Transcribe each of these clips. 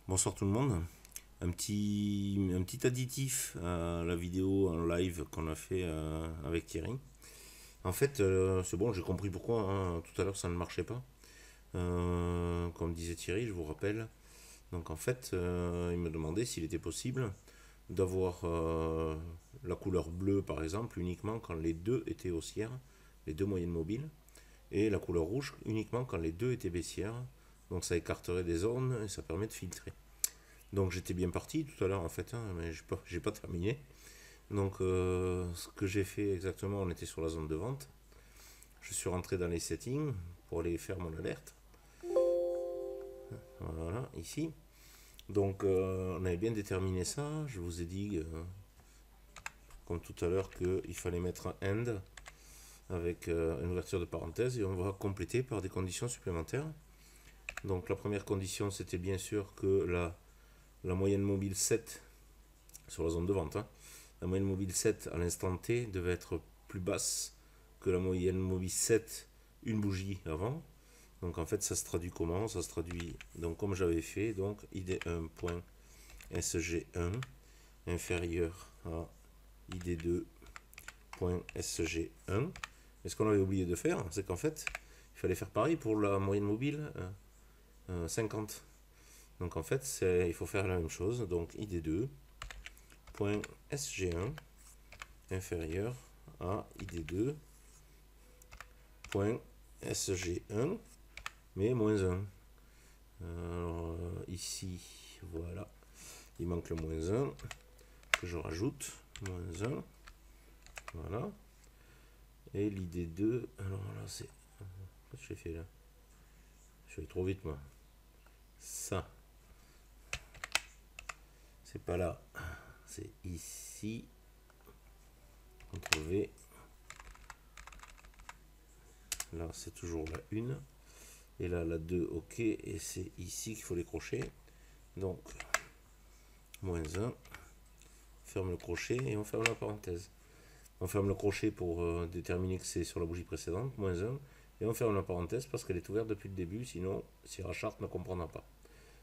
Bonsoir tout le monde. Un petit additif à la vidéo en live qu'on a fait avec Thierry. En fait, c'est bon, j'ai compris pourquoi, hein. Tout à l'heure ça ne marchait pas. Comme disait Thierry, je vous rappelle. Donc en fait, il me demandait s'il était possible d'avoir la couleur bleue par exemple uniquement quand les deux étaient haussières, les deux moyennes mobiles, et la couleur rouge uniquement quand les deux étaient baissières. Donc ça écarterait des zones et ça permet de filtrer. Donc j'étais bien parti tout à l'heure en fait, hein, mais j'ai pas terminé. Donc ce que j'ai fait exactement, on était sur la zone de vente. Je suis rentré dans les settings pour aller faire mon alerte. Voilà, ici. Donc on avait bien déterminé ça. Je vous ai dit, comme tout à l'heure, qu'il fallait mettre un end avec une ouverture de parenthèse et on va compléter par des conditions supplémentaires. Donc la première condition, c'était bien sûr que la moyenne mobile 7 sur la zone de vente, hein, la moyenne mobile 7 à l'instant T devait être plus basse que la moyenne mobile 7 une bougie avant. Donc en fait ça se traduit comment? Ça se traduit donc comme j'avais fait, donc id1.sg1 inférieur à id2.sg1. Et ce qu'on avait oublié de faire, c'est qu'en fait il fallait faire pareil pour la moyenne mobile 50. Donc en fait il faut faire la même chose, donc id2.sg1 inférieur à id2.sg1 mais moins 1. Alors ici, voilà, il manque le moins 1 que je rajoute, moins 1, voilà, et l'id2, alors là c'est, qu'est-ce que j'ai fait là? Je suis allé trop vite moi, ça, c'est pas là, c'est ici, CTRL V, là c'est toujours la 1, et là la 2, ok, et c'est ici qu'il faut les crochets, donc moins 1, ferme le crochet et on ferme la parenthèse. On ferme le crochet pour déterminer que c'est sur la bougie précédente, moins 1, et on ferme la parenthèse parce qu'elle est ouverte depuis le début, sinon Sirachart ne comprendra pas.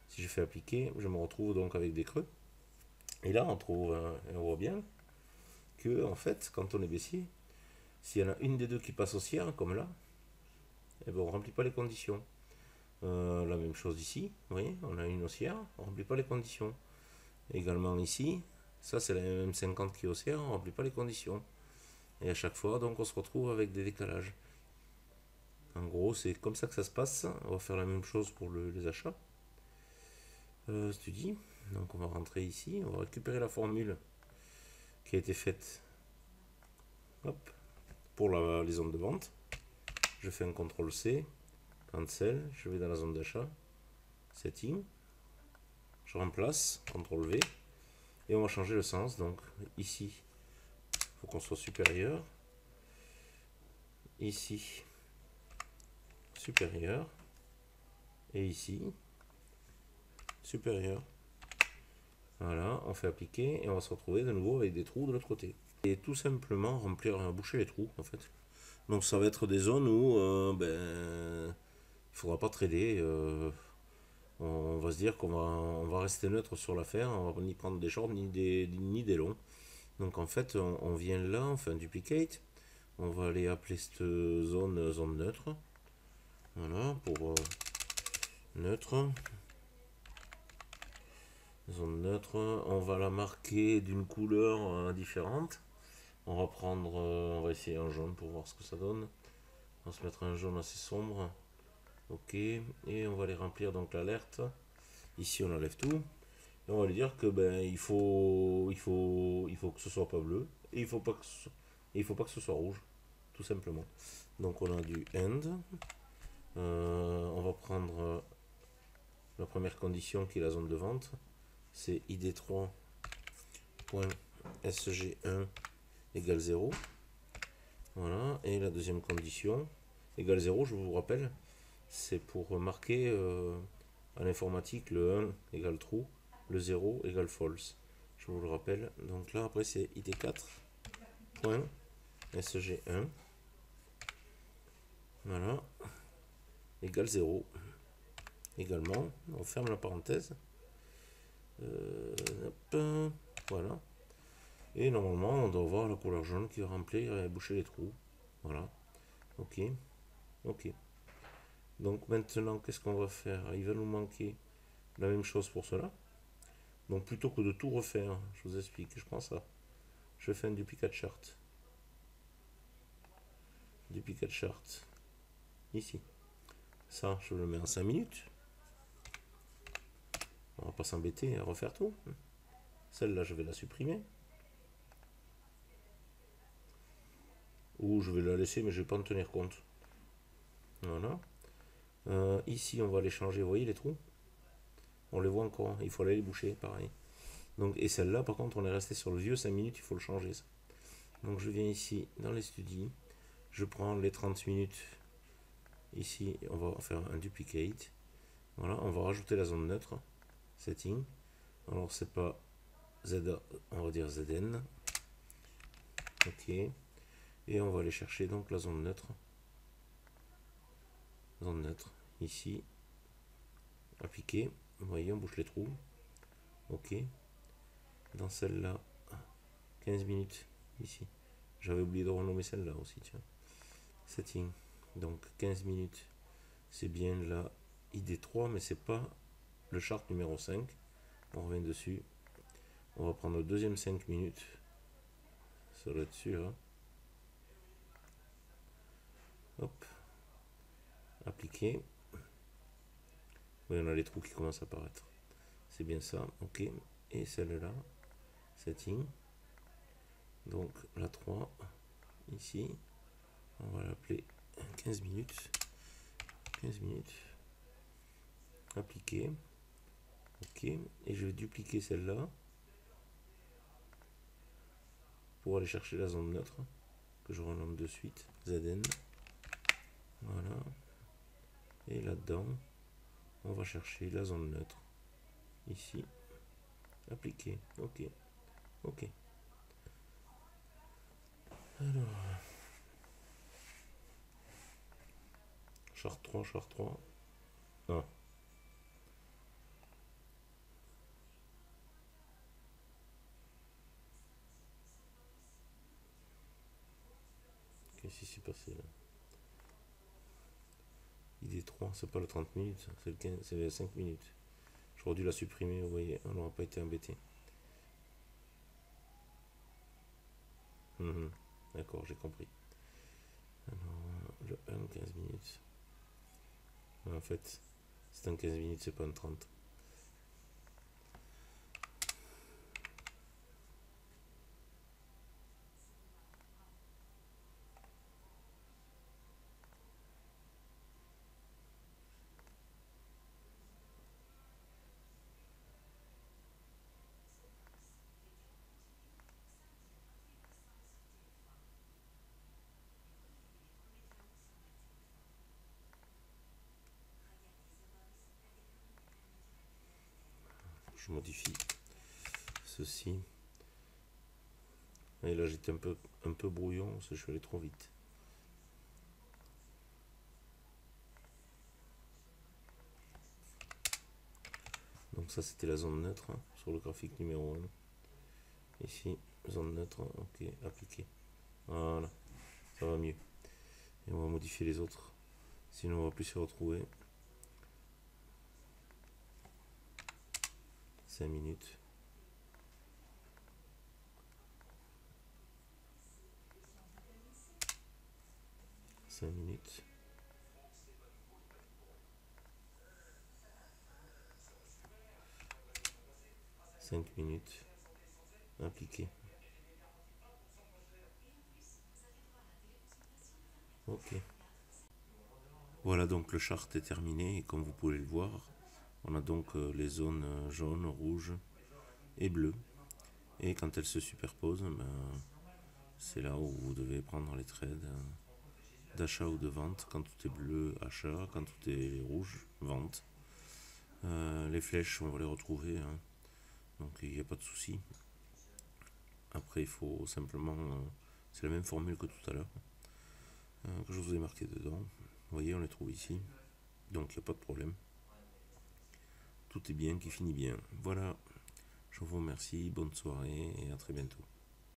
Si je fais appliquer, je me retrouve donc avec des creux. Et là, on voit bien que, en fait, quand on est baissier, s'il y en a une des deux qui passe haussière, comme là, eh ben, on ne remplit pas les conditions. La même chose ici, vous voyez, on a une haussière, on ne remplit pas les conditions. Également ici, ça c'est la MM50 qui est haussière, on ne remplit pas les conditions. Et à chaque fois, donc, on se retrouve avec des décalages. En gros, c'est comme ça que ça se passe. On va faire la même chose pour les achats. Studie. Donc, on va rentrer ici. On va récupérer la formule qui a été faite, hop, pour les zones de vente. Je fais un CTRL C, cancel. Je vais dans la zone d'achat, setting. Je remplace, CTRL V. Et on va changer le sens. Donc, ici, il faut qu'on soit supérieur. Ici, supérieur, et ici supérieur. Voilà, on fait appliquer et on va se retrouver de nouveau avec des trous de l'autre côté. Et tout simplement remplir, boucher les trous en fait. Donc ça va être des zones où il faudra pas trader. On va se dire on va rester neutre sur l'affaire, on va ni prendre des shorts ni des longs. Donc en fait on vient là, on fait un duplicate, on va aller appeler cette zone neutre. Voilà, pour neutre. Zone neutre, on va la marquer d'une couleur différente. On va prendre, on va essayer un jaune pour voir ce que ça donne. On va se mettre un jaune assez sombre. Ok, et on va les remplir donc l'alerte. Ici on enlève tout. Et on va lui dire que il faut que ce soit pas bleu et il faut pas que ce soit rouge, tout simplement. Donc on a du end. On va prendre la première condition qui est la zone de vente. C'est id3.sg1 égale 0. Voilà, et la deuxième condition égale 0, je vous rappelle, c'est pour marquer à l'informatique le 1 égale true, le 0 égale false. Je vous le rappelle. Donc là, après, c'est id4.sg1. Voilà, égale 0. Également, on ferme la parenthèse. Hop, voilà. Et normalement, on doit voir la couleur jaune qui va remplir et boucher les trous. Voilà. Ok. Ok. Donc maintenant, qu'est-ce qu'on va faire? Il va nous manquer la même chose pour cela. Donc plutôt que de tout refaire, je vous explique, je prends ça. Je fais un duplicate chart. Duplicate chart. Ici. Ça, je le mets en 5 minutes. On va pas s'embêter à refaire tout. Celle-là, je vais la supprimer. Ou je vais la laisser, mais je vais pas en tenir compte. Voilà. Ici, on va les changer. Vous voyez les trous? On les voit encore. Il faut aller les boucher, pareil. Donc, et celle-là, par contre, on est resté sur le vieux 5 minutes. Il faut le changer, ça. Donc, je viens ici, dans les studies. Je prends les 30 minutes. Ici, on va faire un duplicate. Voilà, on va rajouter la zone neutre. Setting. Alors, c'est pas Z, on va dire ZN. Ok. Et on va aller chercher donc la zone neutre. Zone neutre. Ici. Appliquer. Vous voyez, on bouche les trous. Ok. Dans celle-là, 15 minutes. Ici. J'avais oublié de renommer celle-là aussi, tiens. Setting. Donc 15 minutes. C'est bien la ID3, mais c'est pas le chart numéro 5. On revient dessus. On va prendre le deuxième 5 minutes. Ça doit être sûr. Hein. Hop. Appliquer. Oui, on a les trous qui commencent à apparaître. C'est bien ça. Ok. Et celle-là. Setting. Donc la 3. Ici. On va l'appeler 15 minutes. 15 minutes. Appliquer. Ok. Et je vais dupliquer celle-là. Pour aller chercher la zone neutre. Que je renomme de suite. ZN. Voilà. Et là-dedans, on va chercher la zone neutre. Ici. Appliquer. Ok. Ok. Alors. Chart 3, chart 3. Ah. Qu'est-ce qui s'est passé là? ID 3, c'est pas le 30 minutes, c'est le 15, c'est les 5 minutes. J'aurais dû la supprimer, vous voyez, on n'aura pas été embêté. D'accord, j'ai compris. Alors, le 1, 15 minutes. En fait, c'est un 15 minutes, c'est pas un 30. Je modifie ceci. Et là, j'étais un peu brouillon, parce que je suis allé trop vite. Donc ça, c'était la zone neutre hein, sur le graphique numéro 1. Ici, zone neutre, ok, appliqué. Voilà, ça va mieux. Et on va modifier les autres, sinon on va plus se retrouver. 5 minutes. Cinq minutes. Cinq minutes. Appliqué. Ok. Voilà donc le chart est terminé et comme vous pouvez le voir, on a donc les zones jaunes, rouges et bleues. Et quand elles se superposent, ben, c'est là où vous devez prendre les trades d'achat ou de vente. Quand tout est bleu, achat. Quand tout est rouge, vente. Les flèches, on va les retrouver. Hein. Donc il n'y a pas de souci. Après, il faut simplement... c'est la même formule que tout à l'heure. Que je vous ai marqué dedans. Vous voyez, on les trouve ici. Donc il n'y a pas de problème. Tout est bien qui finit bien. Voilà. Je vous remercie, bonne soirée et à très bientôt.